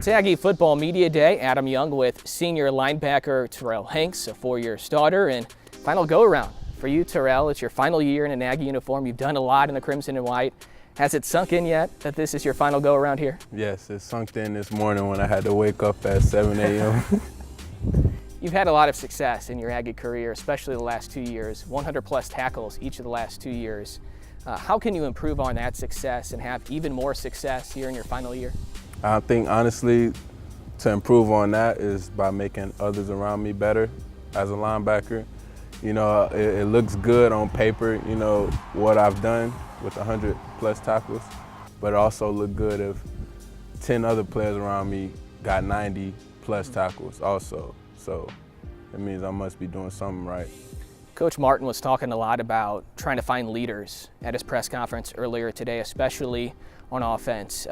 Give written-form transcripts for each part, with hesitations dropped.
It's Aggie Football Media Day. Adam Young with senior linebacker Terrell Hanks, a four-year starter, and final go-around for you, Terrell. It's your final year in an Aggie uniform. You've done a lot in the crimson and white. Has it sunk in yet that this is your final go-around here? Yes, it sunk in this morning when I had to wake up at 7 a.m. You've had a lot of success in your Aggie career, especially the last 2 years, 100-plus tackles each of the last 2 years. How can you improve on that success and have even more success here in your final year? I think, honestly, to improve on that is by making others around me better as a linebacker. You know, it looks good on paper, you know, what I've done with 100-plus tackles, but it also looked good if 10 other players around me got 90-plus tackles also. So it means I must be doing something right. Coach Martin was talking a lot about trying to find leaders at his press conference earlier today, especially on offense.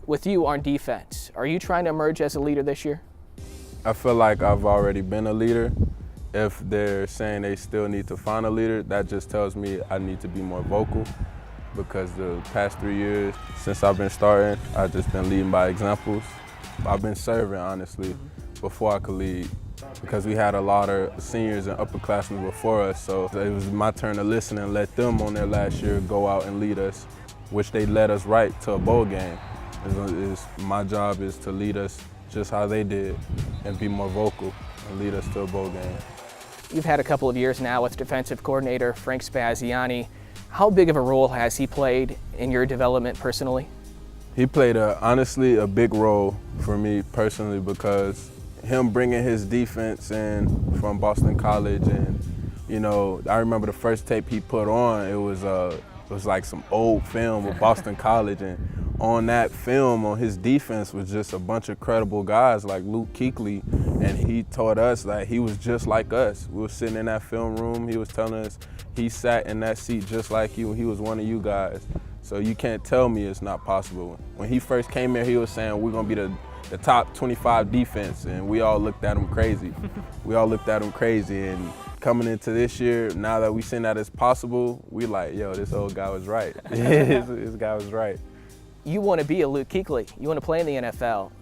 With you on defense, are you trying to emerge as a leader this year? I feel like I've already been a leader. If they're saying they still need to find a leader, that just tells me I need to be more vocal, because the past 3 years since I've been starting, I've just been leading by examples. I've been serving, honestly, before I could lead, because we had a lot of seniors and upperclassmen before us, so it was my turn to listen and let them on their last year go out and lead us, which they led us right to a bowl game. My job is to lead us just how they did and be more vocal and lead us to a bowl game. You've had a couple of years now with defensive coordinator Frank Spaziani. How big of a role has he played in your development personally? He played, honestly, a big role for me personally, because him bringing his defense in from Boston College, and, you know, I remember the first tape he put on, it was like some old film of Boston College, and on that film on his defense was just a bunch of credible guys like Luke Kuechly, and he taught us that he was just like us. We were sitting in that film room, he was telling us he sat in that seat just like you, he was one of you guys. So you can't tell me it's not possible. When he first came here, he was saying we're gonna be the top 25 defense, and we all looked at him crazy. And coming into this year, now that we seen that it's possible, we like, yo, this old guy was right. This guy was right. You want to be a Luke Kuechly. You want to play in the NFL.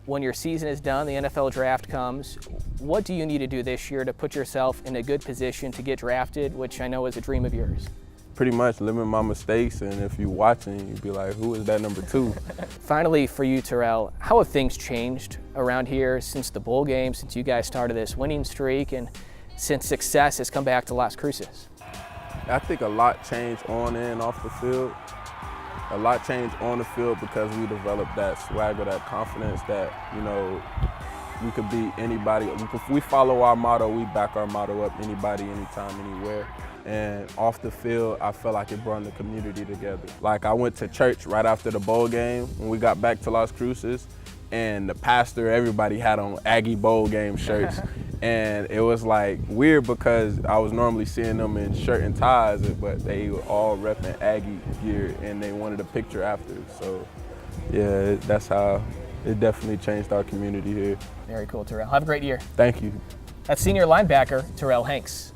When your season is done, the NFL draft comes. What do you need to do this year to put yourself in a good position to get drafted, which I know is a dream of yours? Pretty much limit my mistakes, and if you're watching, you'd be like, who is that number 2? Finally, for you, Terrell, how have things changed around here since the bowl game, since you guys started this winning streak, and since success has come back to Las Cruces? I think a lot changed on and off the field. A lot changed on the field because we developed that swagger, that confidence that, you know, we could beat anybody. If we follow our motto, we back our motto up, anybody, anytime, anywhere. And off the field, I felt like it brought the community together. Like, I went to church right after the bowl game when we got back to Las Cruces, and the pastor, everybody had on Aggie bowl game shirts. And it was like weird because I was normally seeing them in shirt and ties, but they were all repping Aggie gear, and they wanted a picture after. So yeah, that's how it definitely changed our community here. Very cool, Terrell. Have a great year. Thank you. That's senior linebacker Terrell Hanks.